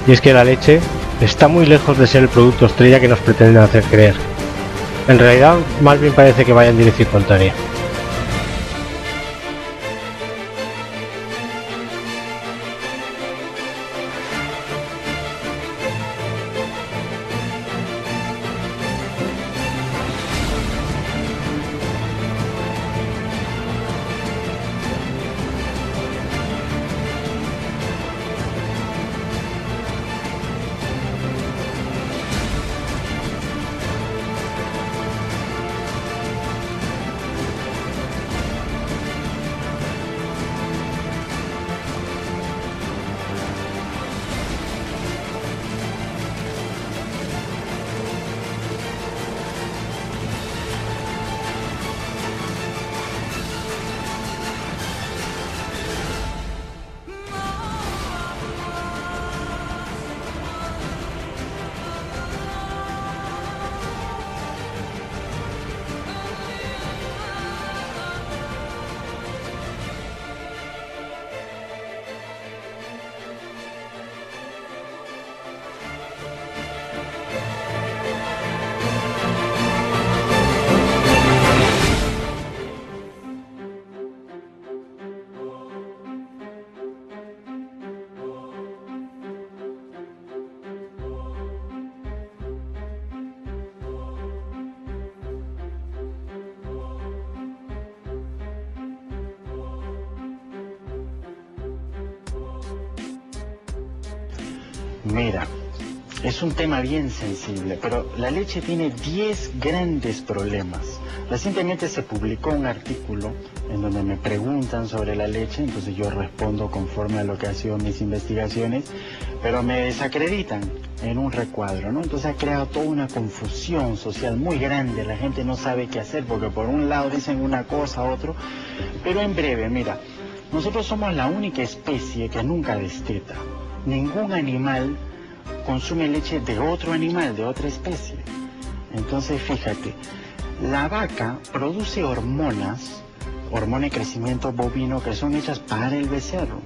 Y es que la leche está muy lejos de ser el producto estrella que nos pretenden hacer creer. En realidad, más bien parece que vaya en dirección contraria. Mira, es un tema bien sensible, pero la leche tiene 10 grandes problemas. Recientemente se publicó un artículo en donde me preguntan sobre la leche, entonces yo respondo conforme a lo que han sido mis investigaciones, pero me desacreditan en un recuadro, ¿no? Entonces ha creado toda una confusión social muy grande, la gente no sabe qué hacer porque por un lado dicen una cosa, otro, pero en breve, mira, nosotros somos la única especie que nunca desteta. Ningún animal consume leche de otro animal, de otra especie. Entonces, fíjate, la vaca produce hormonas de crecimiento bovino que son hechas para el becerro.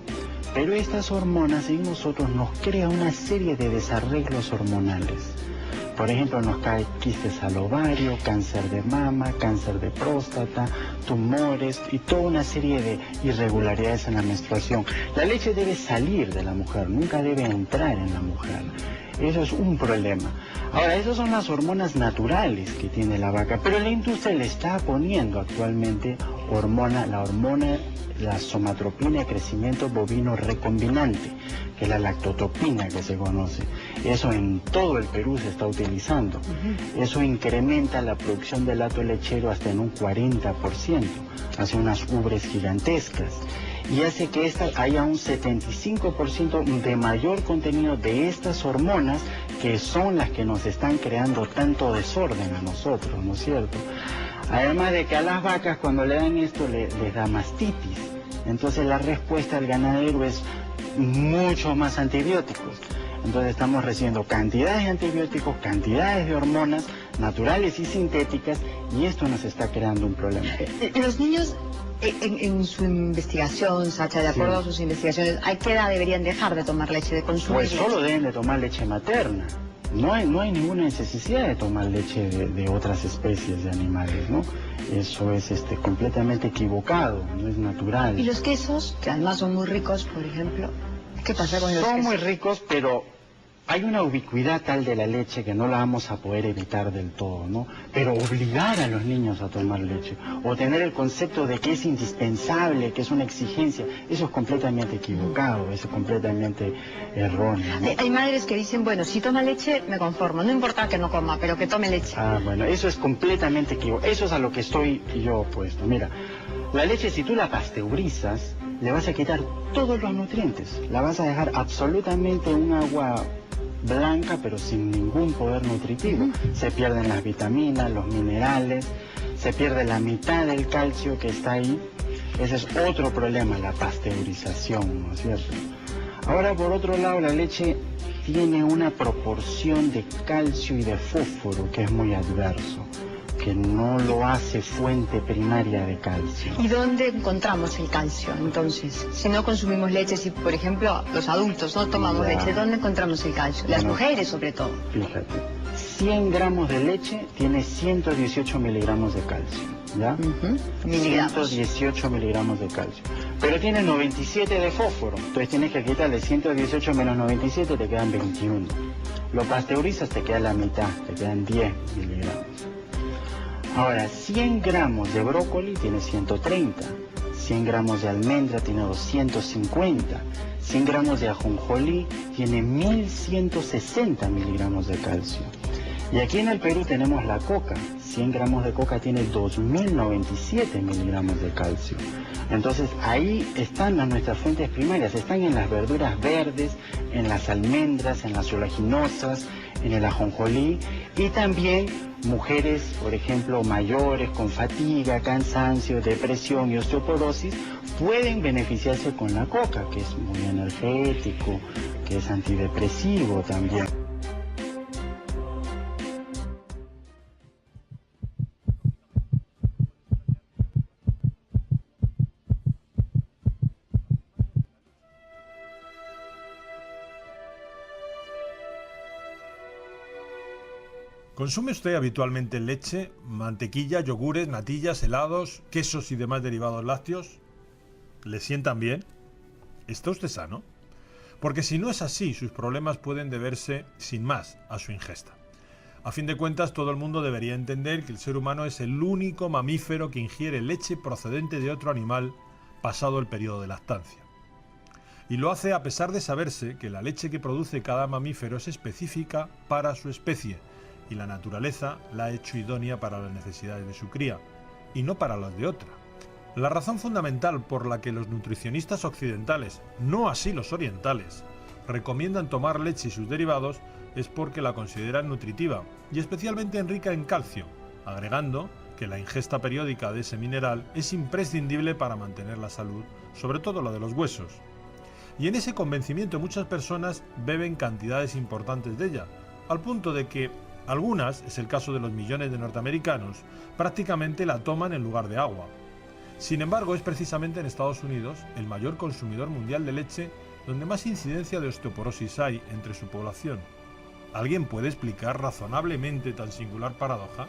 Pero estas hormonas en nosotros nos crea una serie de desarreglos hormonales. Por ejemplo, nos cae quistes al ovario, cáncer de mama, cáncer de próstata, tumores y toda una serie de irregularidades en la menstruación. La leche debe salir de la mujer, nunca debe entrar en la mujer. Eso es un problema. Ahora, esas son las hormonas naturales que tiene la vaca, pero la industria le está poniendo actualmente la somatropina de crecimiento bovino recombinante, que es la lactotropina que se conoce. Eso en todo el Perú se está utilizando. Eso incrementa la producción de lacto lechero hasta en un 40%, hace unas ubres gigantescas. Y hace que haya un 75% de mayor contenido de estas hormonas que son las que nos están creando tanto desorden a nosotros, ¿no es cierto? Además de que a las vacas cuando le dan esto les da mastitis. Entonces la respuesta al ganadero es mucho más antibióticos. Entonces estamos recibiendo cantidades de antibióticos, cantidades de hormonas naturales y sintéticas, y esto nos está creando un problema. Los niños, en su investigación, Sacha, de acuerdo a sus investigaciones, ¿a qué edad deberían dejar de tomar leche, de consumir leche? Pues solo deben de tomar leche materna. No hay ninguna necesidad de tomar leche de otras especies de animales, ¿no? Eso es completamente equivocado, no es natural. ¿Y los quesos, que además son muy ricos, por ejemplo? ¿Qué pasa con los quesos? Son muy ricos, pero hay una ubicuidad tal de la leche que no la vamos a poder evitar del todo, ¿no? Pero obligar a los niños a tomar leche, o tener el concepto de que es indispensable, que es una exigencia, eso es completamente equivocado, eso es completamente erróneo, ¿no? Hay madres que dicen, bueno, si toma leche, me conformo, no importa que no coma, pero que tome leche. Ah, bueno, eso es completamente equivocado, eso es a lo que estoy yo opuesto. Mira, la leche, si tú la pasteurizas, le vas a quitar todos los nutrientes, la vas a dejar absolutamente un agua blanca pero sin ningún poder nutritivo. Se pierden las vitaminas, los minerales, se pierde la mitad del calcio que está ahí. Ese es otro problema, la pasteurización, ¿no es cierto? Ahora, por otro lado, la leche tiene una proporción de calcio y de fósforo que es muy adverso. que no lo hace fuente primaria de calcio. ¿Y dónde encontramos el calcio, entonces? Si no consumimos leche, si por ejemplo los adultos no tomamos leche, ¿dónde encontramos el calcio? Las mujeres sobre todo. Fíjate, 100 gramos de leche tiene 118 miligramos de calcio, ¿ya? Miligramos. 118 miligramos de calcio. Pero tiene 97 de fósforo, entonces tienes que quitarle 118 menos 97, te quedan 21. Lo pasteurizas, te queda la mitad, te quedan 10 miligramos. Ahora, 100 gramos de brócoli tiene 130, 100 gramos de almendra tiene 250, 100 gramos de ajonjolí tiene 1160 miligramos de calcio. Y aquí en el Perú tenemos la coca, 100 gramos de coca tiene 2097 miligramos de calcio. Entonces ahí están nuestras fuentes primarias, están en las verduras verdes, en las almendras, en las oleaginosas, en el ajonjolí, y también mujeres, por ejemplo, mayores con fatiga, cansancio, depresión y osteoporosis pueden beneficiarse con la coca, que es muy energético, que es antidepresivo también. ¿Consume usted habitualmente leche, mantequilla, yogures, natillas, helados, quesos y demás derivados lácteos? ¿Le sientan bien? ¿Está usted sano? Porque si no es así, sus problemas pueden deberse, sin más, a su ingesta. A fin de cuentas, todo el mundo debería entender que el ser humano es el único mamífero que ingiere leche procedente de otro animal pasado el periodo de lactancia. Y lo hace a pesar de saberse que la leche que produce cada mamífero es específica para su especie, y la naturaleza la ha hecho idónea para las necesidades de su cría, y no para las de otra. La razón fundamental por la que los nutricionistas occidentales, no así los orientales, recomiendan tomar leche y sus derivados es porque la consideran nutritiva y especialmente rica en calcio, agregando que la ingesta periódica de ese mineral es imprescindible para mantener la salud, sobre todo la de los huesos. Y en ese convencimiento muchas personas beben cantidades importantes de ella, al punto de que algunas, es el caso de los millones de norteamericanos, prácticamente la toman en lugar de agua. Sin embargo, es precisamente en Estados Unidos, el mayor consumidor mundial de leche, donde más incidencia de osteoporosis hay entre su población. ¿Alguien puede explicar razonablemente tan singular paradoja?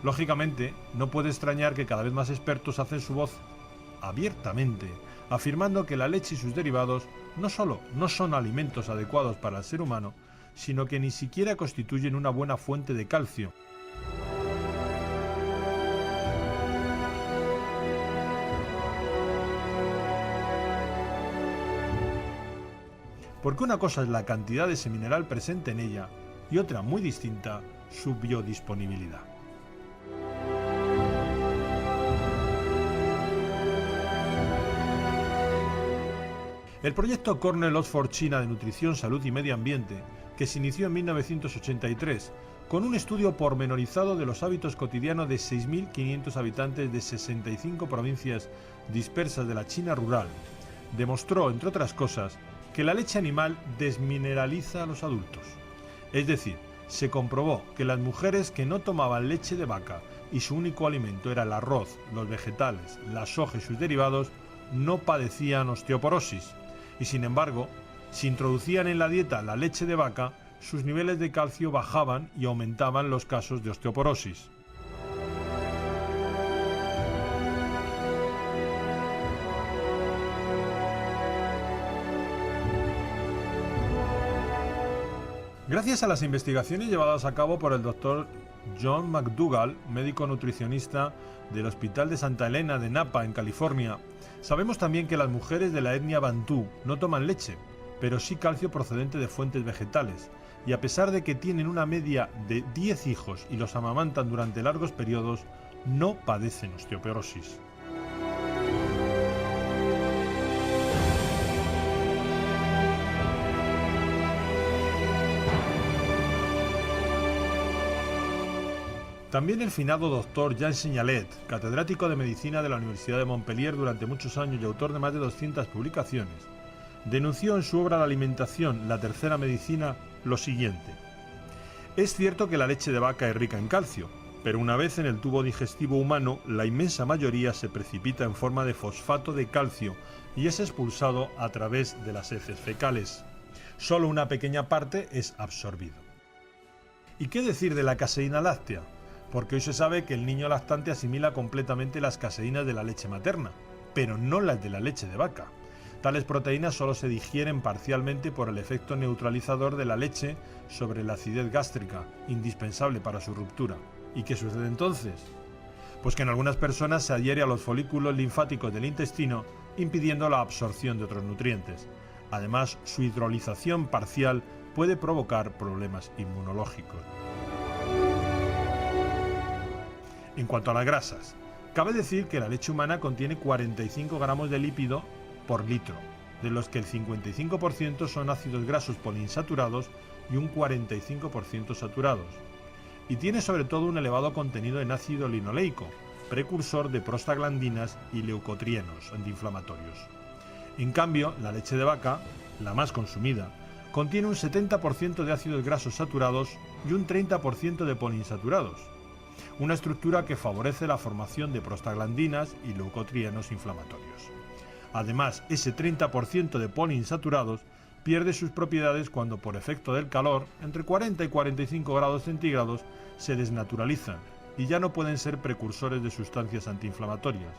Lógicamente, no puede extrañar que cada vez más expertos hacen su voz abiertamente, afirmando que la leche y sus derivados no solo no son alimentos adecuados para el ser humano, sino que ni siquiera constituyen una buena fuente de calcio. Porque una cosa es la cantidad de ese mineral presente en ella y otra muy distinta, su biodisponibilidad. El proyecto Cornell-Oxford China de Nutrición, Salud y Medio Ambiente, que se inició en 1983, con un estudio pormenorizado de los hábitos cotidianos de 6.500 habitantes de 65 provincias dispersas de la China rural, demostró, entre otras cosas, que la leche animal desmineraliza a los adultos. Es decir, se comprobó que las mujeres que no tomaban leche de vaca y su único alimento era el arroz, los vegetales, la soja y sus derivados, no padecían osteoporosis. Y sin embargo, si introducían en la dieta la leche de vaca, sus niveles de calcio bajaban y aumentaban los casos de osteoporosis. Gracias a las investigaciones llevadas a cabo por el Dr. John McDougall, médico nutricionista del Hospital de Santa Elena de Napa, en California, sabemos también que las mujeres de la etnia bantú no toman leche, pero sí calcio procedente de fuentes vegetales, y a pesar de que tienen una media de 10 hijos y los amamantan durante largos periodos, no padecen osteoporosis. También el finado doctor Jean Signalet, catedrático de Medicina de la Universidad de Montpellier durante muchos años y autor de más de 200 publicaciones, denunció en su obra La alimentación, la tercera medicina, lo siguiente. Es cierto que la leche de vaca es rica en calcio, pero una vez en el tubo digestivo humano, la inmensa mayoría se precipita en forma de fosfato de calcio y es expulsado a través de las heces fecales. Solo una pequeña parte es absorbido. ¿Y qué decir de la caseína láctea? Porque hoy se sabe que el niño lactante asimila completamente las caseínas de la leche materna, pero no las de la leche de vaca. Tales proteínas solo se digieren parcialmente por el efecto neutralizador de la leche sobre la acidez gástrica, indispensable para su ruptura. ¿Y qué sucede entonces? Pues que en algunas personas se adhiere a los folículos linfáticos del intestino, impidiendo la absorción de otros nutrientes. Además, su hidrolización parcial puede provocar problemas inmunológicos. En cuanto a las grasas, cabe decir que la leche humana contiene 45 gramos de lípido por litro, de los que el 55% son ácidos grasos poliinsaturados y un 45% saturados. Y tiene sobre todo un elevado contenido en ácido linoleico, precursor de prostaglandinas y leucotrienos antiinflamatorios. En cambio, la leche de vaca, la más consumida, contiene un 70% de ácidos grasos saturados y un 30% de poliinsaturados, una estructura que favorece la formación de prostaglandinas y leucotrienos inflamatorios. Además, ese 30% de poliinsaturados pierde sus propiedades cuando por efecto del calor, entre 40 y 45 grados centígrados, se desnaturalizan y ya no pueden ser precursores de sustancias antiinflamatorias,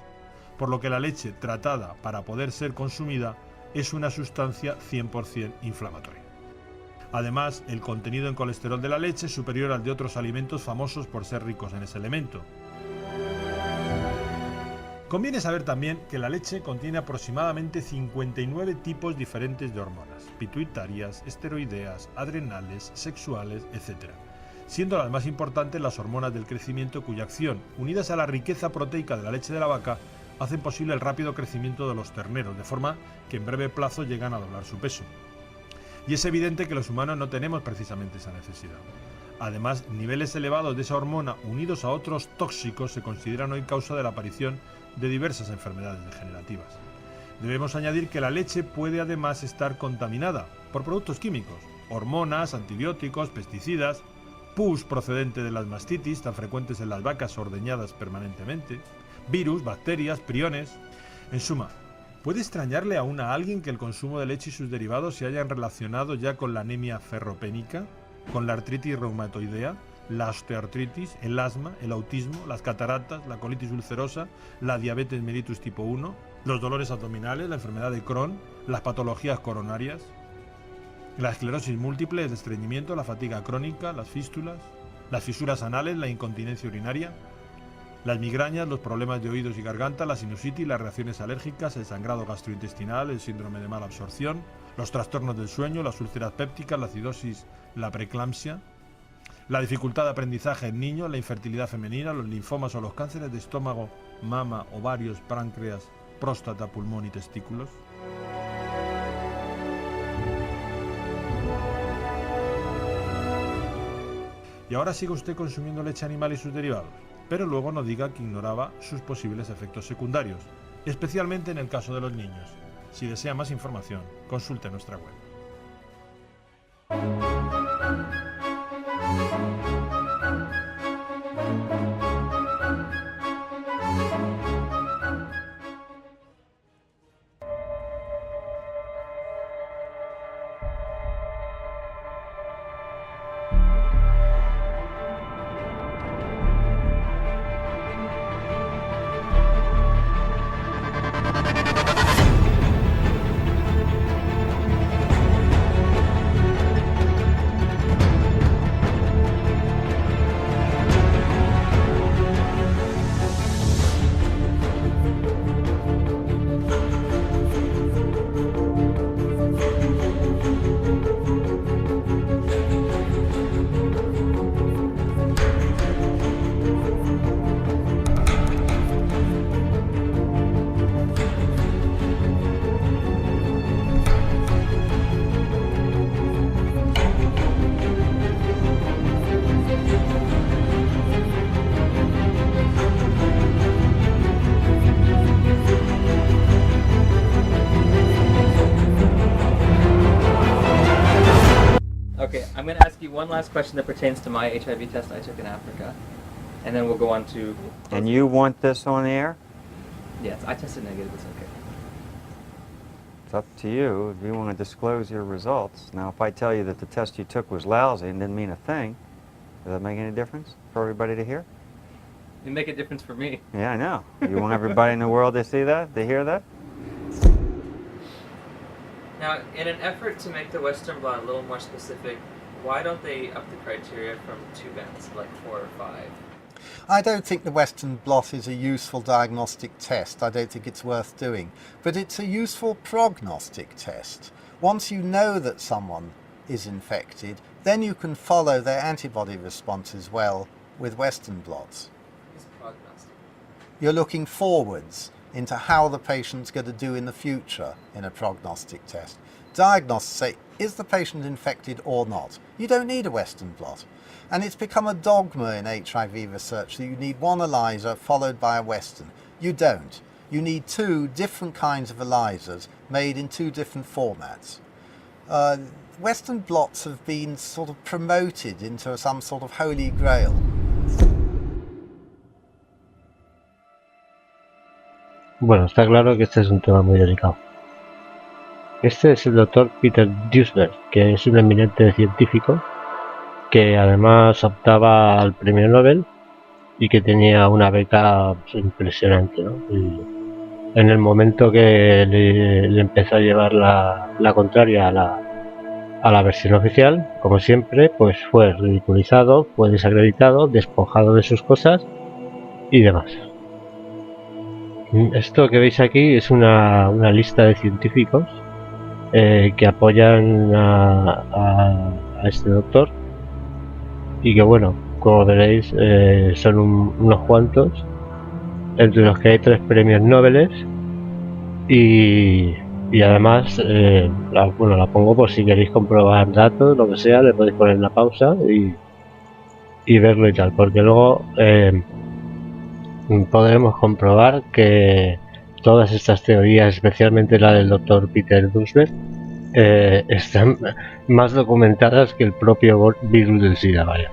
por lo que la leche tratada para poder ser consumida es una sustancia 100% inflamatoria. Además, el contenido en colesterol de la leche es superior al de otros alimentos famosos por ser ricos en ese elemento. Conviene saber también que la leche contiene aproximadamente 59 tipos diferentes de hormonas, pituitarias, esteroideas, adrenales, sexuales, etc., siendo las más importantes las hormonas del crecimiento cuya acción, unidas a la riqueza proteica de la leche de la vaca, hacen posible el rápido crecimiento de los terneros, de forma que en breve plazo llegan a doblar su peso. Y es evidente que los humanos no tenemos precisamente esa necesidad. Además, niveles elevados de esa hormona unidos a otros tóxicos se consideran hoy causa de la aparición de diversas enfermedades degenerativas. Debemos añadir que la leche puede además estar contaminada por productos químicos, hormonas, antibióticos, pesticidas, pus procedente de las mastitis tan frecuentes en las vacas ordeñadas permanentemente, virus, bacterias, priones. En suma, ¿puede extrañarle aún a alguien que el consumo de leche y sus derivados se hayan relacionado ya con la anemia ferropénica, con la artritis reumatoidea, la osteoartritis, el asma, el autismo, las cataratas, la colitis ulcerosa, la diabetes mellitus tipo 1, los dolores abdominales, la enfermedad de Crohn, las patologías coronarias, la esclerosis múltiple, el estreñimiento, la fatiga crónica, las fístulas, las fisuras anales, la incontinencia urinaria, las migrañas, los problemas de oídos y garganta, la sinusitis, las reacciones alérgicas, el sangrado gastrointestinal, el síndrome de mala absorción, los trastornos del sueño, las úlceras pépticas, la acidosis, la preeclampsia, la dificultad de aprendizaje en niños, la infertilidad femenina, los linfomas o los cánceres de estómago, mama, ovarios, páncreas, próstata, pulmón y testículos. Y ahora sigue usted consumiendo leche animal y sus derivados, pero luego no diga que ignoraba sus posibles efectos secundarios, especialmente en el caso de los niños. Si desea más información, consulte nuestra web. one last question that pertains to my HIV test I took in Africa, and then we'll go on to... And you want this on the air? Yes, I tested negative, it's okay. It's up to you if you want to disclose your results. Now, if I tell you that the test you took was lousy and didn't mean a thing, does that make any difference for everybody to hear? You make a difference for me. Yeah, I know. You want everybody in the world to see that, to hear that? Now, in an effort to make the Western blot a little more specific, why don't they up the criteria from 2 bands to like 4 or 5? I don't think the Western blot is a useful diagnostic test. I don't think it's worth doing. But it's a useful prognostic test. Once you know that someone is infected, then you can follow their antibody response as well with Western blots. It's prognostic. You're looking forwards into how the patient's going to do in the future in a prognostic test. Diagnostics say, is the patient infected or not? You don't need a Western blot. And it's become a dogma in HIV research that you need one ELISA followed by a Western. You don't. You need 2 different kinds of ELISAs made in 2 different formats. Western blots have been sort of promoted into some sort of holy grail. Bueno, está claro que este es un tema muy delicado. Este es el doctor Peter Duesberg, que es un eminente científico que además optaba al premio Nobel y que tenía una beca impresionante, ¿no? Y en el momento que le empezó a llevar la contraria a la versión oficial, como siempre, pues fue ridiculizado, fue desacreditado, despojado de sus cosas y demás. Esto que veis aquí es una lista de científicos que apoyan a este doctor y que, bueno, como veréis, son unos cuantos, entre los que hay 3 premios Nobel y además la pongo por si queréis comprobar datos, lo que sea, le podéis poner la pausa y verlo y tal, porque luego podremos comprobar que todas estas teorías, especialmente la del doctor Peter Duesberg, están más documentadas que el propio virus del SIDA, vaya.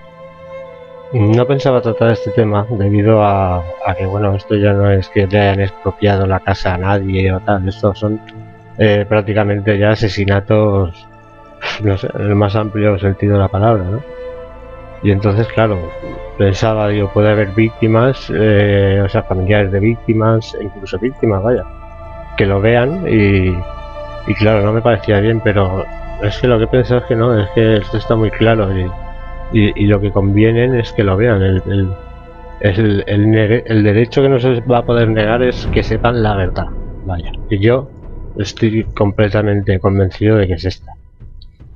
No pensaba tratar este tema debido a que, bueno, esto ya no es que le hayan expropiado la casa a nadie o tal, estos son prácticamente ya asesinatos, no sé, en el más amplio sentido de la palabra, ¿no? Y entonces, claro, pensaba, digo, puede haber víctimas, o sea, familiares de víctimas, incluso víctimas, vaya, que lo vean y claro, no me parecía bien, pero es que lo que he pensado es que no, es que esto está muy claro y lo que conviene es que lo vean. El derecho que no se va a poder negar es que sepan la verdad, vaya, y yo estoy completamente convencido de que es esta.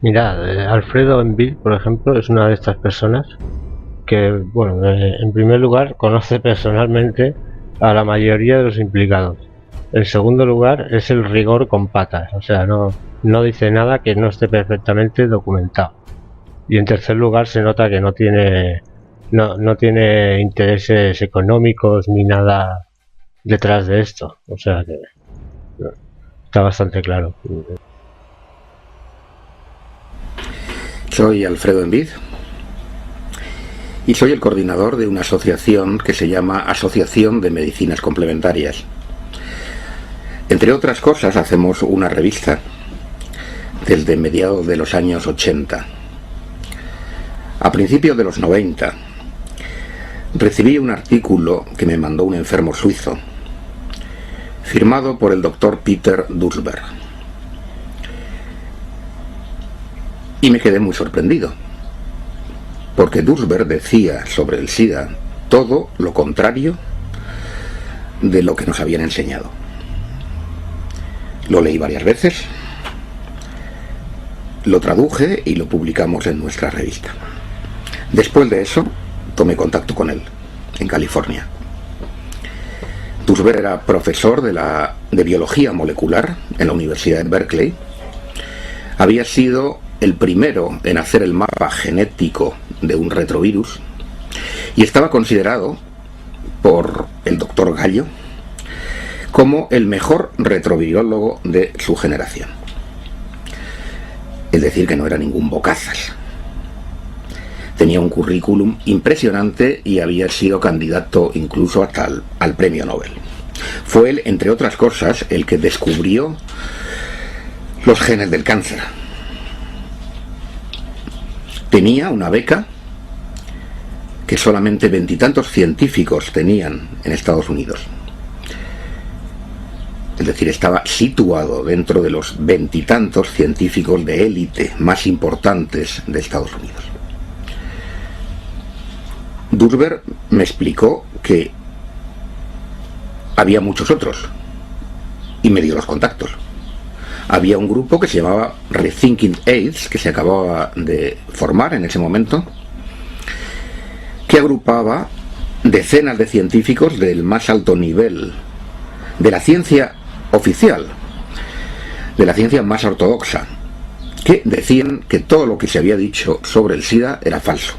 Mirad, Alfredo Envid, por ejemplo, es una de estas personas que, bueno, en primer lugar, conoce personalmente a la mayoría de los implicados. En segundo lugar, es el rigor con patas, o sea, no dice nada que no esté perfectamente documentado. Y en tercer lugar, se nota que no tiene intereses económicos ni nada detrás de esto, o sea que está bastante claro. Soy Alfredo Envid y soy el coordinador de una asociación que se llama Asociación de Medicinas Complementarias. Entre otras cosas, hacemos una revista desde mediados de los años 80. A principios de los 90 recibí un artículo que me mandó un enfermo suizo, firmado por el doctor Peter Duesberg. Y me quedé muy sorprendido, porque Duesberg decía sobre el SIDA todo lo contrario de lo que nos habían enseñado. Lo leí varias veces, lo traduje y lo publicamos en nuestra revista. Después de eso, tomé contacto con él, en California. Duesberg era profesor de biología molecular en la Universidad de Berkeley. Había sido el primero en hacer el mapa genético de un retrovirus y estaba considerado por el doctor Gallo como el mejor retrovirólogo de su generación. Es decir, que no era ningún bocazas. Tenía un currículum impresionante y había sido candidato incluso hasta al premio Nobel. Fue él, entre otras cosas, el que descubrió los genes del cáncer. Tenía una beca que solamente 20 y tantos científicos tenían en Estados Unidos. Es decir, estaba situado dentro de los 20 y tantos científicos de élite más importantes de Estados Unidos. Dursberg me explicó que había muchos otros y me dio los contactos. Había un grupo que se llamaba Rethinking AIDS, que se acababa de formar en ese momento, que agrupaba decenas de científicos del más alto nivel de la ciencia oficial, de la ciencia más ortodoxa, que decían que todo lo que se había dicho sobre el SIDA era falso.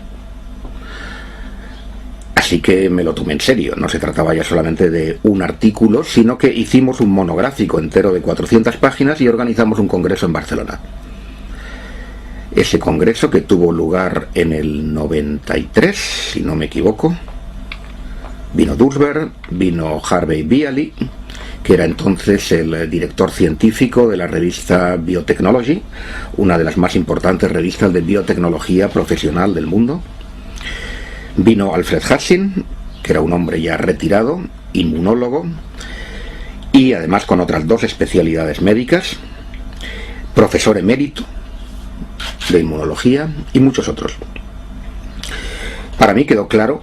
Así que me lo tomé en serio. No se trataba ya solamente de un artículo, sino que hicimos un monográfico entero de 400 páginas y organizamos un congreso en Barcelona. Ese congreso, que tuvo lugar en el 93, si no me equivoco, vino Dursberg, vino Harvey Bialy, que era entonces el director científico de la revista Biotechnology, una de las más importantes revistas de biotecnología profesional del mundo. Vino Alfred Hassin, que era un hombre ya retirado, inmunólogo, y además con otras 2 especialidades médicas, profesor emérito de inmunología y muchos otros. Para mí quedó claro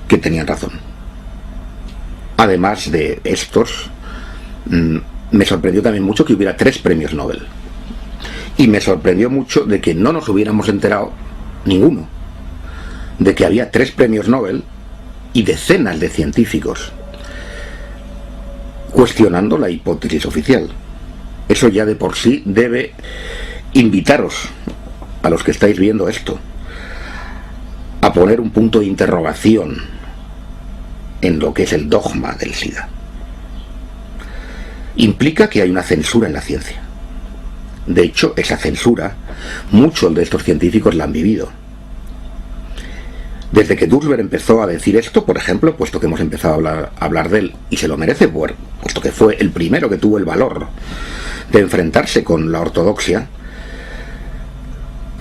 que tenían razón. Además de estos, me sorprendió también mucho que hubiera 3 premios Nobel. Y me sorprendió mucho de que no nos hubiéramos enterado ninguno de que había 3 premios Nobel y decenas de científicos cuestionando la hipótesis oficial. Eso ya de por sí debe invitaros, a los que estáis viendo esto, a poner un punto de interrogación en lo que es el dogma del SIDA. Implica que hay una censura en la ciencia. De hecho, esa censura, muchos de estos científicos la han vivido. Desde que Dursberg empezó a decir esto, por ejemplo, puesto que hemos empezado a hablar de él, y se lo merece, puesto que fue el primero que tuvo el valor de enfrentarse con la ortodoxia,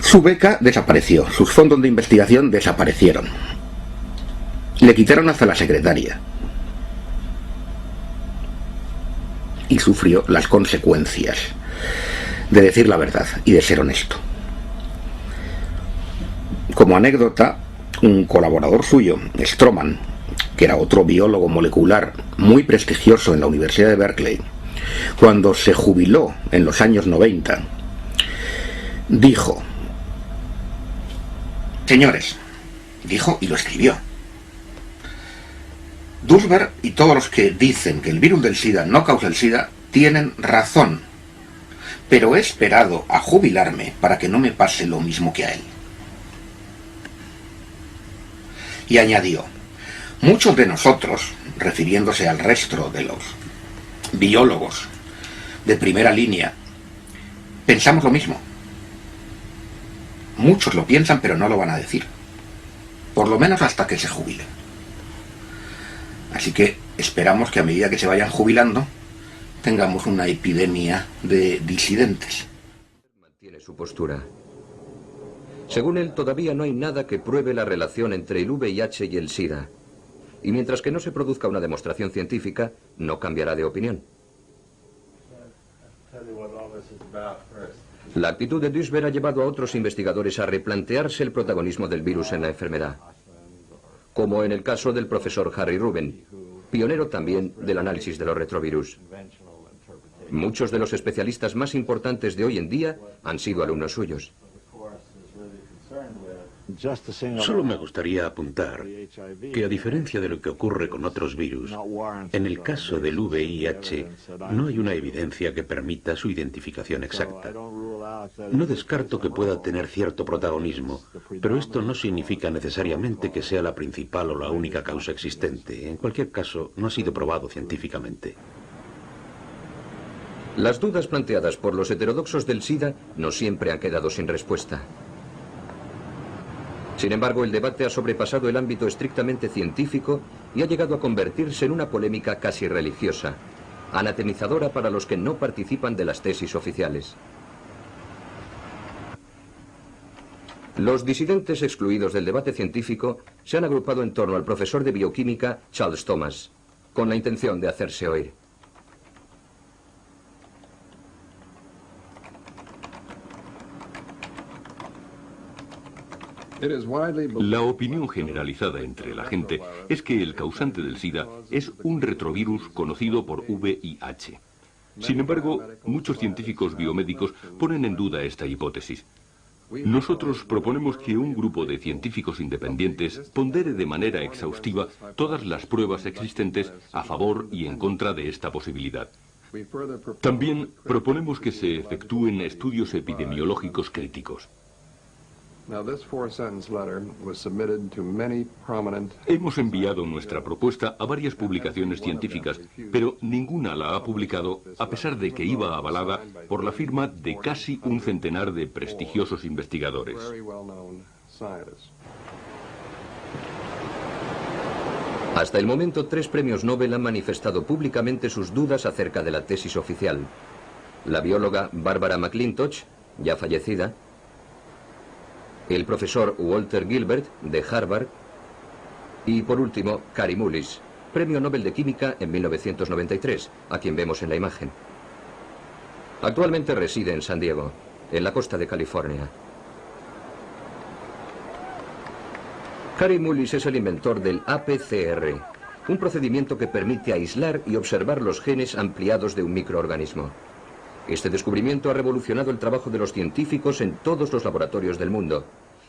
su beca desapareció, sus fondos de investigación desaparecieron. Le quitaron hasta la secretaria. Y sufrió las consecuencias de decir la verdad y de ser honesto. Como anécdota, un colaborador suyo, Stroman, que era otro biólogo molecular muy prestigioso en la Universidad de Berkeley, cuando se jubiló en los años 90, dijo: señores, dijo y lo escribió, Dursberg y todos los que dicen que el virus del SIDA no causa el SIDA tienen razón, pero he esperado a jubilarme para que no me pase lo mismo que a él. Y añadió: muchos de nosotros, refiriéndose al resto de los biólogos de primera línea, pensamos lo mismo. Muchos lo piensan, pero no lo van a decir. Por lo menos hasta que se jubilen. Así que esperamos que a medida que se vayan jubilando, tengamos una epidemia de disidentes. Mantiene su postura. Según él, todavía no hay nada que pruebe la relación entre el VIH y el SIDA. Y mientras que no se produzca una demostración científica, no cambiará de opinión. La actitud de Dursberg ha llevado a otros investigadores a replantearse el protagonismo del virus en la enfermedad. Como en el caso del profesor Harry Ruben, pionero también del análisis de los retrovirus. Muchos de los especialistas más importantes de hoy en día han sido alumnos suyos. Solo me gustaría apuntar que, a diferencia de lo que ocurre con otros virus, en el caso del VIH no hay una evidencia que permita su identificación exacta. No descarto que pueda tener cierto protagonismo, pero esto no significa necesariamente que sea la principal o la única causa existente. En cualquier caso, no ha sido probado científicamente. Las dudas planteadas por los heterodoxos del SIDA no siempre han quedado sin respuesta. Sin embargo, el debate ha sobrepasado el ámbito estrictamente científico y ha llegado a convertirse en una polémica casi religiosa, anatemizadora para los que no participan de las tesis oficiales. Los disidentes excluidos del debate científico se han agrupado en torno al profesor de bioquímica Charles Thomas, con la intención de hacerse oír. La opinión generalizada entre la gente es que el causante del SIDA es un retrovirus conocido por VIH. Sin embargo, muchos científicos biomédicos ponen en duda esta hipótesis. Nosotros proponemos que un grupo de científicos independientes pondere de manera exhaustiva todas las pruebas existentes a favor y en contra de esta posibilidad. También proponemos que se efectúen estudios epidemiológicos críticos. Hemos enviado nuestra propuesta a varias publicaciones científicas, pero ninguna la ha publicado, a pesar de que iba avalada por la firma de casi un centenar de prestigiosos investigadores. Hasta el momento, 3 premios Nobel han manifestado públicamente sus dudas acerca de la tesis oficial. La bióloga Barbara McClintock, ya fallecida, el profesor Walter Gilbert, de Harvard, y por último, Kary Mullis, Premio Nobel de Química en 1993, a quien vemos en la imagen. Actualmente reside en San Diego, en la costa de California. Kary Mullis es el inventor del APCR, un procedimiento que permite aislar y observar los genes ampliados de un microorganismo. Este descubrimiento ha revolucionado el trabajo de los científicos en todos los laboratorios del mundo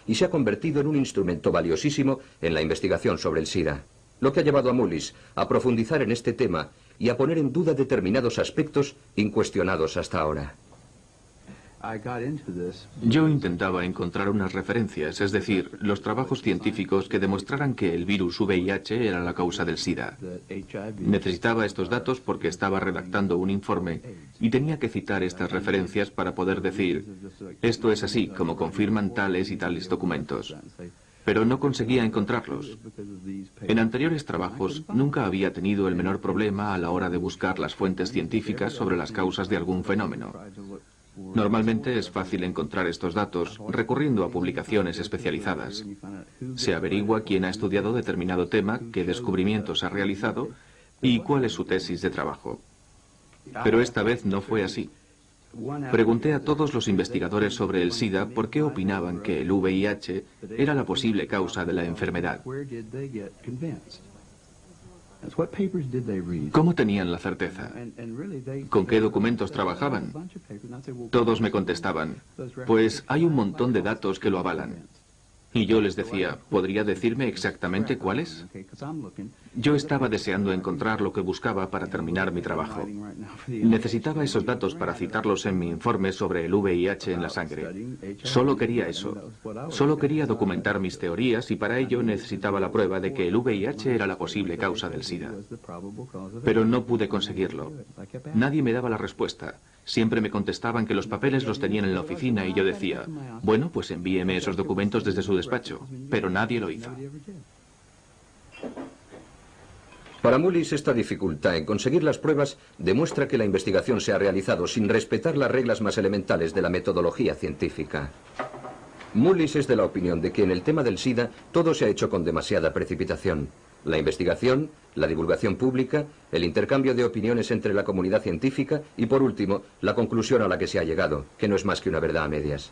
y se ha convertido en un instrumento valiosísimo en la investigación sobre el SIDA, lo que ha llevado a Mullis a profundizar en este tema y a poner en duda determinados aspectos incuestionados hasta ahora. Yo intentaba encontrar unas referencias, es decir, los trabajos científicos que demostraran que el virus VIH era la causa del SIDA. Necesitaba estos datos porque estaba redactando un informe y tenía que citar estas referencias para poder decir, esto es así, como confirman tales y tales documentos. Pero no conseguía encontrarlos. En anteriores trabajos nunca había tenido el menor problema a la hora de buscar las fuentes científicas sobre las causas de algún fenómeno. Normalmente es fácil encontrar estos datos recurriendo a publicaciones especializadas. Se averigua quién ha estudiado determinado tema, qué descubrimientos ha realizado y cuál es su tesis de trabajo. Pero esta vez no fue así. Pregunté a todos los investigadores sobre el SIDA por qué opinaban que el VIH era la posible causa de la enfermedad. ¿Cómo tenían la certeza? ¿Con qué documentos trabajaban? Todos me contestaban, pues hay un montón de datos que lo avalan. Y yo les decía, ¿podría decirme exactamente cuáles? Yo estaba deseando encontrar lo que buscaba para terminar mi trabajo. Necesitaba esos datos para citarlos en mi informe sobre el VIH en la sangre. Solo quería eso. Solo quería documentar mis teorías y para ello necesitaba la prueba de que el VIH era la posible causa del SIDA. Pero no pude conseguirlo. Nadie me daba la respuesta. Siempre me contestaban que los papeles los tenían en la oficina y yo decía, bueno, pues envíeme esos documentos desde su despacho, pero nadie lo hizo. Para Mullis, esta dificultad en conseguir las pruebas demuestra que la investigación se ha realizado sin respetar las reglas más elementales de la metodología científica. Mullis es de la opinión de que en el tema del SIDA todo se ha hecho con demasiada precipitación. La investigación, la divulgación pública, el intercambio de opiniones entre la comunidad científica y, por último, la conclusión a la que se ha llegado, que no es más que una verdad a medias.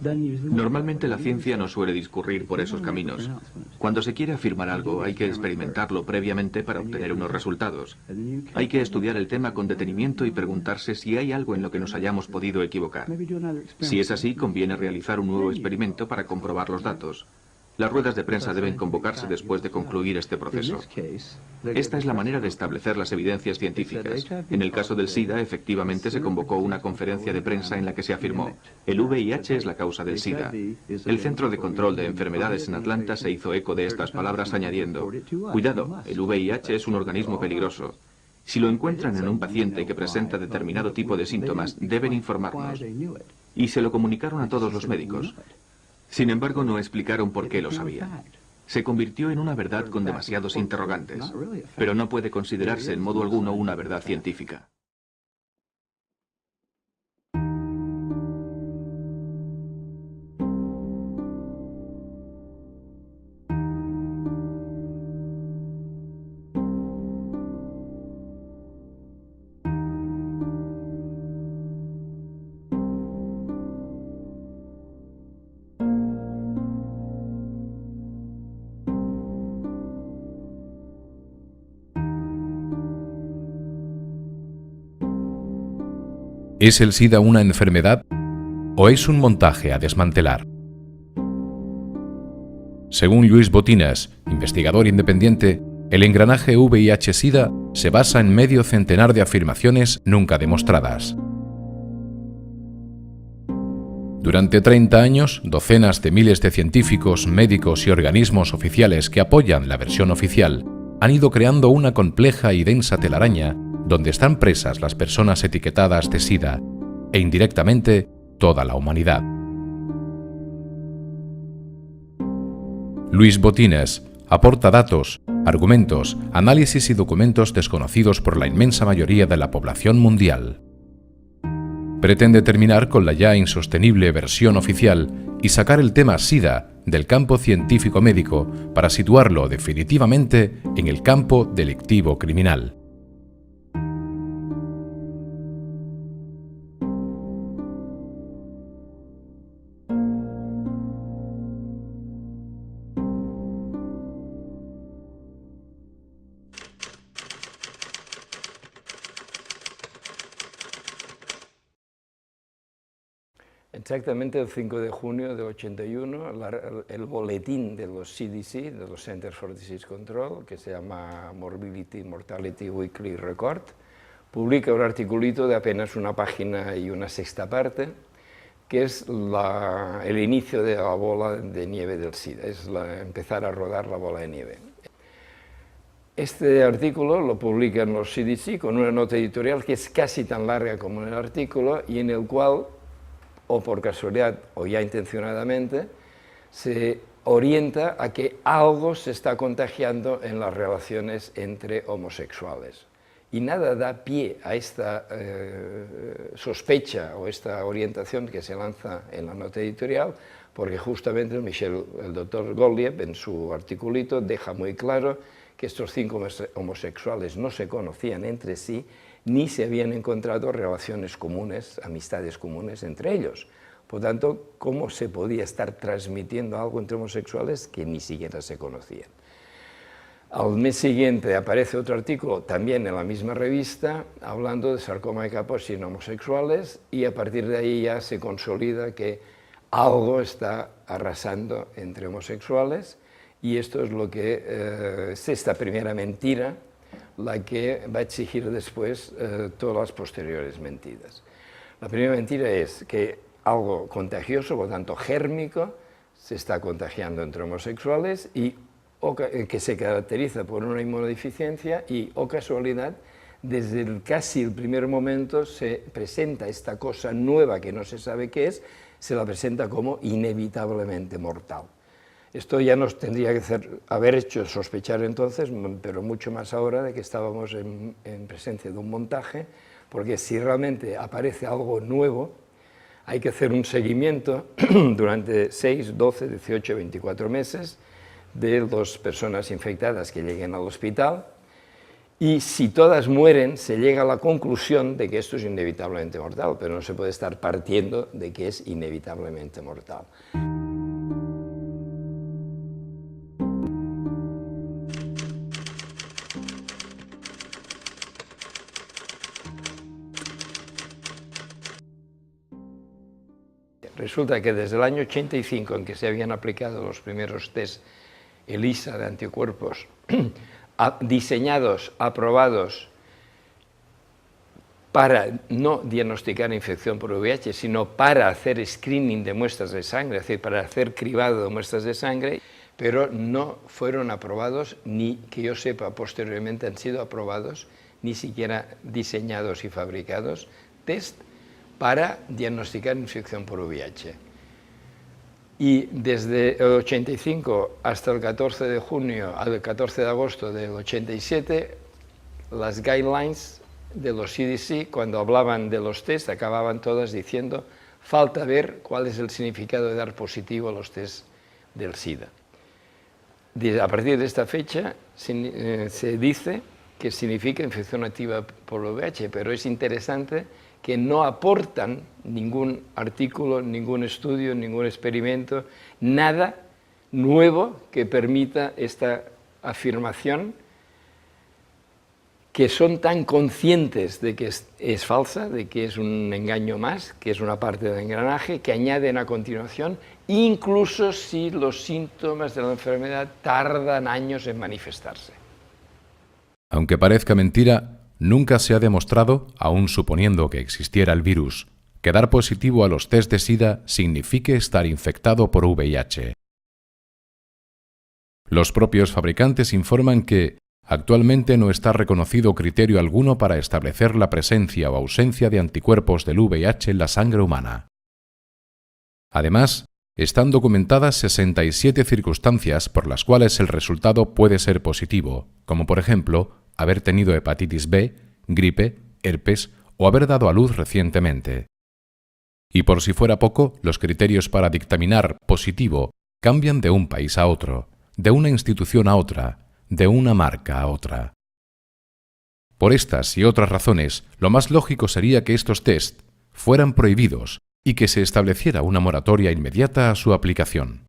Normalmente la ciencia no suele discurrir por esos caminos. Cuando se quiere afirmar algo hay que experimentarlo previamente para obtener unos resultados. Hay que estudiar el tema con detenimiento y preguntarse si hay algo en lo que nos hayamos podido equivocar. Si es así, conviene realizar un nuevo experimento para comprobar los datos. Las ruedas de prensa deben convocarse después de concluir este proceso. Esta es la manera de establecer las evidencias científicas. En el caso del SIDA, efectivamente se convocó una conferencia de prensa en la que se afirmó: el VIH es la causa del SIDA. El Centro de Control de Enfermedades en Atlanta se hizo eco de estas palabras añadiendo: cuidado, el VIH es un organismo peligroso. Si lo encuentran en un paciente que presenta determinado tipo de síntomas, deben informarnos. Y se lo comunicaron a todos los médicos. Sin embargo, no explicaron por qué lo sabían. Se convirtió en una verdad con demasiados interrogantes, pero no puede considerarse en modo alguno una verdad científica. ¿Es el SIDA una enfermedad o es un montaje a desmantelar? Según Lluís Botines, investigador independiente, el engranaje VIH-Sida se basa en medio centenar de afirmaciones nunca demostradas. Durante 30 años, docenas de miles de científicos, médicos y organismos oficiales que apoyan la versión oficial han ido creando una compleja y densa telaraña donde están presas las personas etiquetadas de SIDA e indirectamente toda la humanidad. Lluís Botines aporta datos, argumentos, análisis y documentos desconocidos por la inmensa mayoría de la población mundial. Pretende terminar con la ya insostenible versión oficial y sacar el tema SIDA del campo científico-médico para situarlo definitivamente en el campo delictivo criminal. Exactamente el 5 de junio del 81, el boletín de los CDC, de los Centers for Disease Control, que se llama Morbidity Mortality Weekly Record, publica un articulito de apenas una página y una sexta parte, que es el inicio de la bola de nieve del SIDA, es empezar a rodar la bola de nieve. Este artículo lo publican los CDC con una nota editorial que es casi tan larga como el artículo y en el cual, o por casualidad o ya intencionadamente, se orienta a que algo se está contagiando en las relaciones entre homosexuales. Y nada da pie a esta sospecha o esta orientación que se lanza en la nota editorial, porque justamente el doctor Gottlieb en su articulito deja muy claro que estos 5 homosexuales no se conocían entre sí, ni se habían encontrado relaciones comunes, amistades comunes entre ellos. Por tanto, ¿cómo se podía estar transmitiendo algo entre homosexuales que ni siquiera se conocían? Al mes siguiente aparece otro artículo, también en la misma revista, hablando de sarcoma de Kaposi en homosexuales, y a partir de ahí ya se consolida que algo está arrasando entre homosexuales, y esto es lo que es esta primera mentira, la que va a exigir después todas las posteriores mentiras. La primera mentira es que algo contagioso, por tanto gérmico, se está contagiando entre homosexuales y que se caracteriza por una inmunodeficiencia y, o casualidad, desde casi el primer momento se presenta esta cosa nueva que no se sabe qué es, se la presenta como inevitablemente mortal. Esto ya nos tendría que haber hecho sospechar entonces, pero mucho más ahora de que estábamos en presencia de un montaje, porque si realmente aparece algo nuevo, hay que hacer un seguimiento durante 6, 12, 18, 24 meses de las personas infectadas que lleguen al hospital, y si todas mueren, se llega a la conclusión de que esto es inevitablemente mortal, pero no se puede estar partiendo de que es inevitablemente mortal. Resulta que desde el año 85, en que se habían aplicado los primeros test ELISA de anticuerpos, diseñados, aprobados para no diagnosticar infección por VIH, sino para hacer screening de muestras de sangre, es decir, para hacer cribado de muestras de sangre, pero no fueron aprobados, ni que yo sepa posteriormente han sido aprobados, ni siquiera diseñados y fabricados, test para diagnosticar infección por VIH. Y desde el 85 hasta el 14 de junio al 14 de agosto del 87, las guidelines de los CDC, cuando hablaban de los test, acababan todas diciendo falta ver cuál es el significado de dar positivo a los test del SIDA. A partir de esta fecha se dice que significa infección activa por VIH, pero es interesante que no aportan ningún artículo, ningún estudio, ningún experimento, nada nuevo que permita esta afirmación, que son tan conscientes de que es falsa, de que es un engaño más, que es una parte del engranaje, que añaden a continuación, incluso si los síntomas de la enfermedad tardan años en manifestarse. Aunque parezca mentira, nunca se ha demostrado, aun suponiendo que existiera el virus, que dar positivo a los test de SIDA signifique estar infectado por VIH. Los propios fabricantes informan que actualmente no está reconocido criterio alguno para establecer la presencia o ausencia de anticuerpos del VIH en la sangre humana. Además, están documentadas 67 circunstancias por las cuales el resultado puede ser positivo, como por ejemplo, haber tenido hepatitis B, gripe, herpes o haber dado a luz recientemente. Y por si fuera poco, los criterios para dictaminar positivo cambian de un país a otro, de una institución a otra, de una marca a otra. Por estas y otras razones, lo más lógico sería que estos test fueran prohibidos y que se estableciera una moratoria inmediata a su aplicación.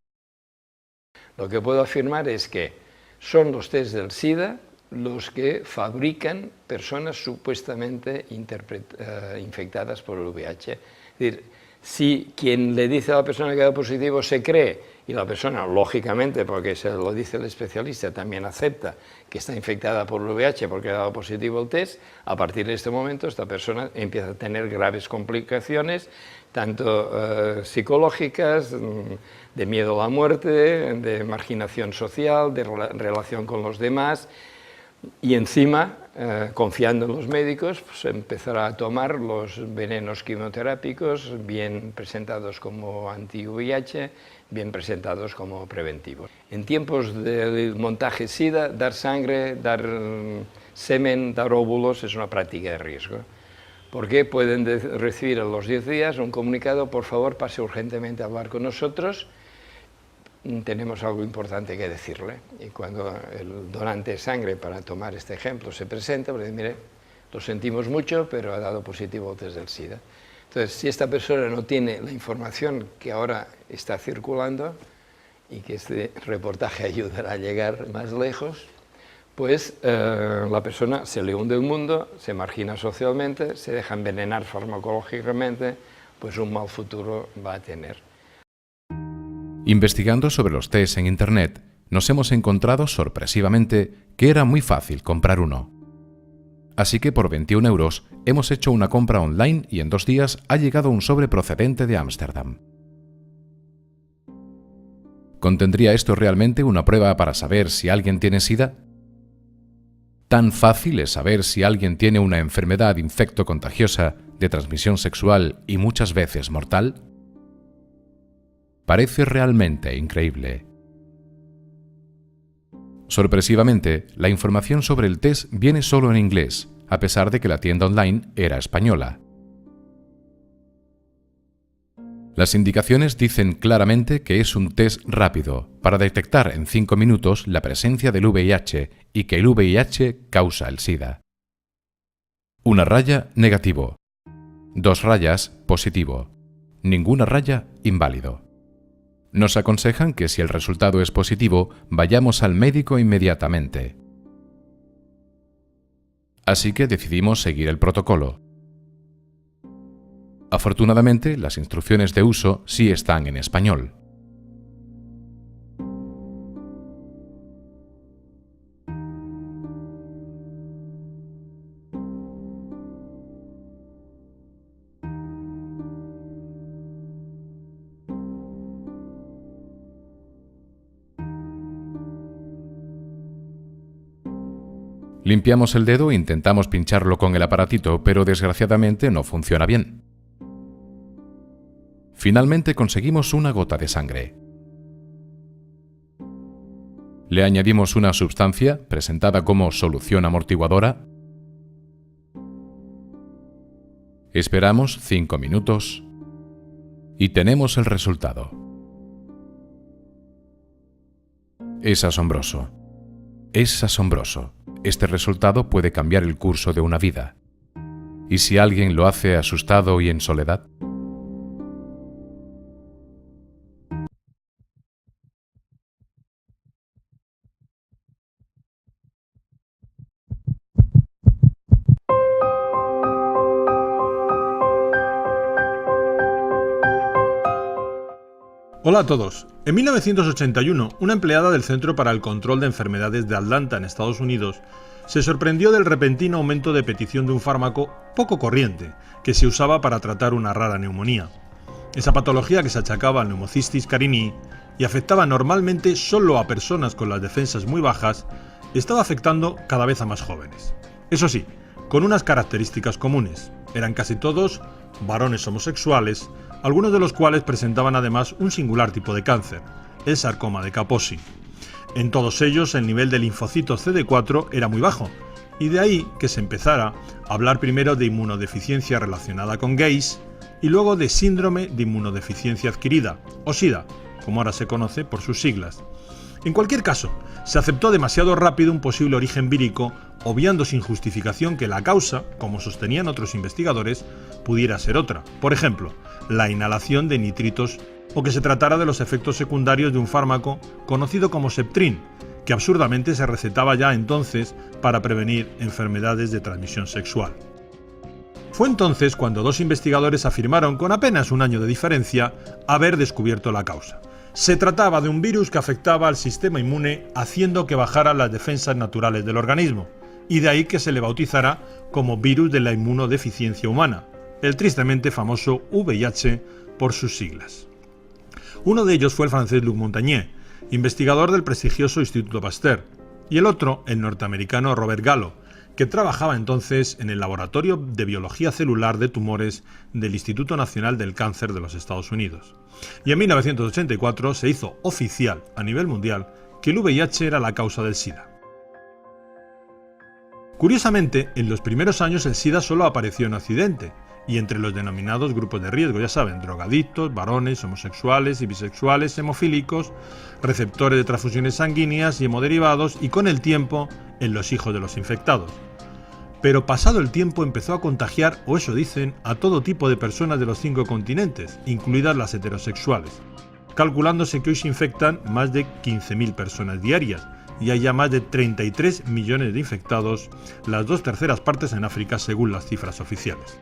Lo que puedo afirmar es que son los test del SIDA los que fabrican personas supuestamente infectadas por el VIH. Es decir, si quien le dice a la persona que da positivo se cree, y la persona, lógicamente, porque se lo dice el especialista, también acepta que está infectada por el VIH porque ha dado positivo el test, a partir de este momento esta persona empieza a tener graves complicaciones, tanto psicológicas, de miedo a la muerte, de marginación social, de relación con los demás, y encima, confiando en los médicos, pues empezará a tomar los venenos quimioterápicos, bien presentados como anti-VIH, bien presentados como preventivos. En tiempos del montaje SIDA, dar sangre, dar semen, dar óvulos es una práctica de riesgo, porque pueden recibir a los 10 días un comunicado: por favor, pase urgentemente a hablar con nosotros, tenemos algo importante que decirle. Y cuando el donante de sangre, para tomar este ejemplo, se presenta, pues dice: mire, lo sentimos mucho, pero ha dado positivo desde el SIDA. Entonces, si esta persona no tiene la información que ahora está circulando, y que este reportaje ayudará a llegar más lejos, pues la persona se le hunde el mundo, se margina socialmente, se deja envenenar farmacológicamente, pues un mal futuro va a tener. Investigando sobre los test en Internet, nos hemos encontrado sorpresivamente que era muy fácil comprar uno. Así que por 21 € hemos hecho una compra online y en 2 días ha llegado un sobre procedente de Ámsterdam. ¿Contendría esto realmente una prueba para saber si alguien tiene SIDA? ¿Tan fácil es saber si alguien tiene una enfermedad infectocontagiosa de transmisión sexual y muchas veces mortal? Parece realmente increíble. Sorpresivamente, la información sobre el test viene solo en inglés, a pesar de que la tienda online era española. Las indicaciones dicen claramente que es un test rápido, para detectar en 5 minutos la presencia del VIH y que el VIH causa el SIDA. 1 raya, negativo. 2 rayas, positivo. Ninguna raya, inválido. Nos aconsejan que si el resultado es positivo, vayamos al médico inmediatamente. Así que decidimos seguir el protocolo. Afortunadamente, las instrucciones de uso sí están en español. Limpiamos el dedo e intentamos pincharlo con el aparatito, pero desgraciadamente no funciona bien. Finalmente conseguimos una gota de sangre. Le añadimos una sustancia presentada como solución amortiguadora. Esperamos 5 minutos y tenemos el resultado. Es asombroso. Es asombroso. Este resultado puede cambiar el curso de una vida. ¿Y si alguien lo hace asustado y en soledad? Hola a todos. En 1981, una empleada del Centro para el Control de Enfermedades de Atlanta, en Estados Unidos, se sorprendió del repentino aumento de petición de un fármaco poco corriente que se usaba para tratar una rara neumonía. Esa patología, que se achacaba al Pneumocystis carinii y afectaba normalmente solo a personas con las defensas muy bajas, estaba afectando cada vez a más jóvenes. Eso sí, con unas características comunes. Eran casi todos varones homosexuales, algunos de los cuales presentaban además un singular tipo de cáncer, el sarcoma de Kaposi. En todos ellos el nivel de linfocitos CD4 era muy bajo, y de ahí que se empezara a hablar primero de inmunodeficiencia relacionada con gays y luego de síndrome de inmunodeficiencia adquirida, o SIDA, como ahora se conoce por sus siglas. En cualquier caso, se aceptó demasiado rápido un posible origen vírico, obviando sin justificación que la causa, como sostenían otros investigadores, pudiera ser otra. Por ejemplo, la inhalación de nitritos, o que se tratara de los efectos secundarios de un fármaco conocido como Septrin, que absurdamente se recetaba ya entonces para prevenir enfermedades de transmisión sexual. Fue entonces cuando dos investigadores afirmaron, con apenas un año de diferencia, haber descubierto la causa. Se trataba de un virus que afectaba al sistema inmune, haciendo que bajaran las defensas naturales del organismo, y de ahí que se le bautizara como virus de la inmunodeficiencia humana, el tristemente famoso VIH por sus siglas. Uno de ellos fue el francés Luc Montagnier, investigador del prestigioso Instituto Pasteur, y el otro, el norteamericano Robert Gallo, que trabajaba entonces en el Laboratorio de Biología Celular de Tumores del Instituto Nacional del Cáncer de los Estados Unidos. Y en 1984 se hizo oficial a nivel mundial que el VIH era la causa del SIDA. Curiosamente, en los primeros años el SIDA solo apareció en Occidente, y entre los denominados grupos de riesgo, ya saben, drogadictos, varones, homosexuales y bisexuales, hemofílicos, receptores de transfusiones sanguíneas y hemoderivados, y con el tiempo en los hijos de los infectados. Pero pasado el tiempo empezó a contagiar, o eso dicen, a todo tipo de personas de los 5 continentes, incluidas las heterosexuales, calculándose que hoy se infectan más de 15.000 personas diarias, y hay ya más de 33 millones de infectados, las 2/3 partes en África según las cifras oficiales.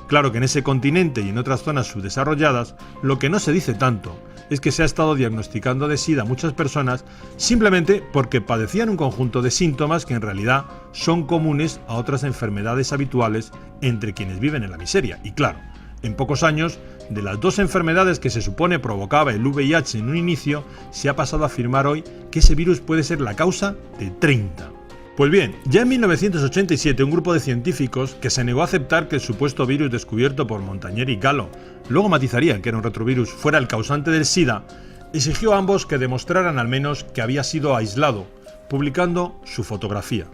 Claro que en ese continente y en otras zonas subdesarrolladas, lo que no se dice tanto es que se ha estado diagnosticando de SIDA a muchas personas simplemente porque padecían un conjunto de síntomas que en realidad son comunes a otras enfermedades habituales entre quienes viven en la miseria. Y claro, en pocos años, de las 2 enfermedades que se supone provocaba el VIH en un inicio, se ha pasado a afirmar hoy que ese virus puede ser la causa de 30. Pues bien, ya en 1987 un grupo de científicos que se negó a aceptar que el supuesto virus descubierto por Montagnier y Gallo, luego matizaría que era un retrovirus, fuera el causante del SIDA, exigió a ambos que demostraran al menos que había sido aislado, publicando su fotografía.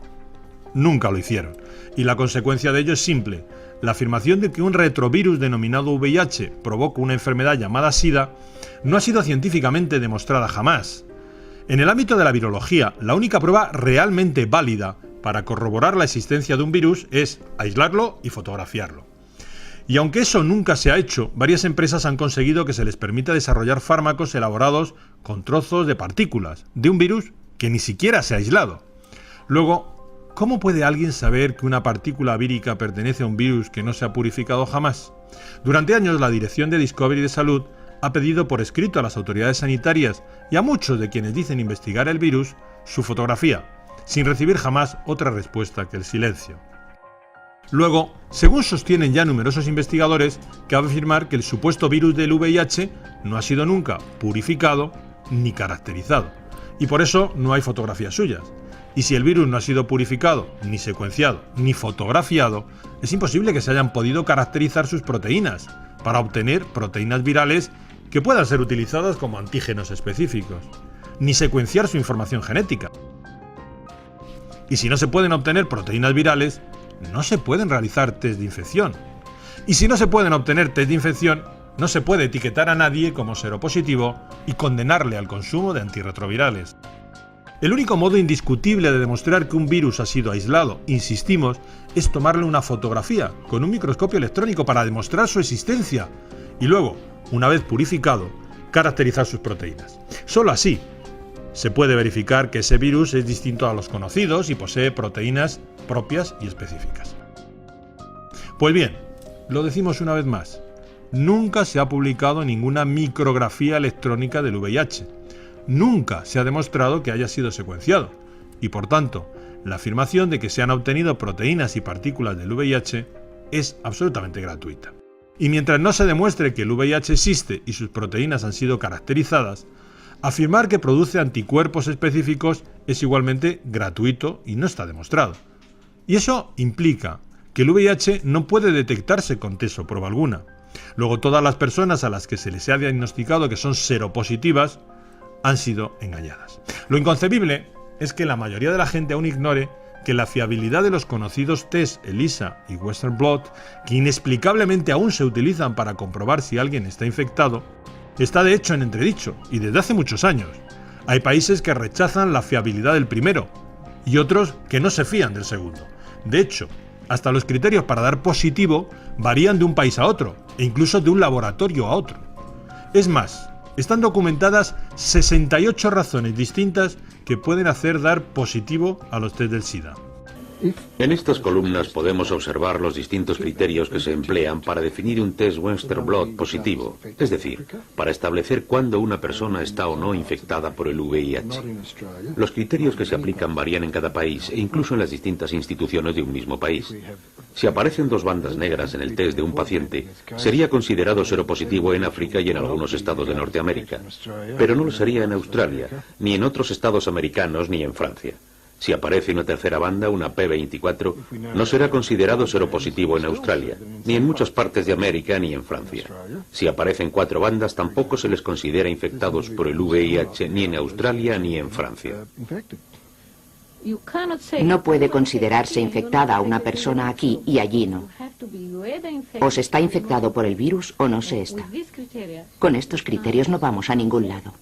Nunca lo hicieron, y la consecuencia de ello es simple: la afirmación de que un retrovirus denominado VIH provoca una enfermedad llamada SIDA no ha sido científicamente demostrada jamás. En el ámbito de la virología, la única prueba realmente válida para corroborar la existencia de un virus es aislarlo y fotografiarlo. Y aunque eso nunca se ha hecho, varias empresas han conseguido que se les permita desarrollar fármacos elaborados con trozos de partículas de un virus que ni siquiera se ha aislado. Luego, ¿cómo puede alguien saber que una partícula vírica pertenece a un virus que no se ha purificado jamás? Durante años, la Dirección de Discovery de Salud ha pedido por escrito a las autoridades sanitarias y a muchos de quienes dicen investigar el virus su fotografía, sin recibir jamás otra respuesta que el silencio. Luego, según sostienen ya numerosos investigadores, cabe afirmar que el supuesto virus del VIH no ha sido nunca purificado ni caracterizado, y por eso no hay fotografías suyas. Y si el virus no ha sido purificado, ni secuenciado, ni fotografiado, es imposible que se hayan podido caracterizar sus proteínas, para obtener proteínas virales que puedan ser utilizadas como antígenos específicos, ni secuenciar su información genética. Y si no se pueden obtener proteínas virales, no se pueden realizar test de infección. Y si no se pueden obtener test de infección, no se puede etiquetar a nadie como seropositivo y condenarle al consumo de antirretrovirales. El único modo indiscutible de demostrar que un virus ha sido aislado, insistimos, es tomarle una fotografía con un microscopio electrónico para demostrar su existencia y luego, una vez purificado, caracterizar sus proteínas. Solo así se puede verificar que ese virus es distinto a los conocidos y posee proteínas propias y específicas. Pues bien, lo decimos una vez más, nunca se ha publicado ninguna micrografía electrónica del VIH. Nunca se ha demostrado que haya sido secuenciado y, por tanto, la afirmación de que se han obtenido proteínas y partículas del VIH es absolutamente gratuita. Y mientras no se demuestre que el VIH existe y sus proteínas han sido caracterizadas, afirmar que produce anticuerpos específicos es igualmente gratuito y no está demostrado. Y eso implica que el VIH no puede detectarse con test o prueba alguna. Luego, todas las personas a las que se les ha diagnosticado que son seropositivas han sido engañadas. Lo inconcebible es que la mayoría de la gente aún ignore que la fiabilidad de los conocidos test ELISA y Western Blot, que inexplicablemente aún se utilizan para comprobar si alguien está infectado, está de hecho en entredicho y desde hace muchos años. Hay países que rechazan la fiabilidad del primero y otros que no se fían del segundo. De hecho, hasta los criterios para dar positivo varían de un país a otro e incluso de un laboratorio a otro. Es más, están documentadas 68 razones distintas que pueden hacer dar positivo a los test del SIDA. En estas columnas podemos observar los distintos criterios que se emplean para definir un test Western Blot positivo, es decir, para establecer cuándo una persona está o no infectada por el VIH. Los criterios que se aplican varían en cada país e incluso en las distintas instituciones de un mismo país. Si aparecen dos bandas negras en el test de un paciente, sería considerado seropositivo en África y en algunos estados de Norteamérica, pero no lo sería en Australia, ni en otros estados americanos ni en Francia. Si aparece una tercera banda, una P24, no será considerado seropositivo en Australia, ni en muchas partes de América ni en Francia. Si aparecen 4 bandas, tampoco se les considera infectados por el VIH ni en Australia ni en Francia. No puede considerarse infectada a una persona aquí y allí no. O se está infectado por el virus o no se está. Con estos criterios no vamos a ningún lado.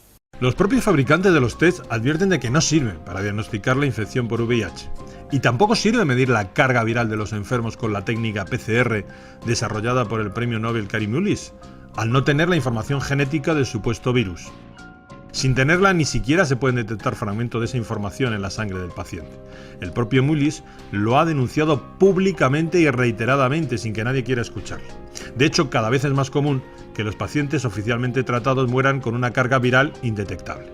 Los propios fabricantes de los tests advierten de que no sirven para diagnosticar la infección por VIH. Y tampoco sirve medir la carga viral de los enfermos con la técnica PCR desarrollada por el premio Nobel Kary Mullis, al no tener la información genética del supuesto virus. Sin tenerla, ni siquiera se pueden detectar fragmentos de esa información en la sangre del paciente. El propio Mullis lo ha denunciado públicamente y reiteradamente sin que nadie quiera escucharlo. De hecho, cada vez es más común que los pacientes oficialmente tratados mueran con una carga viral indetectable.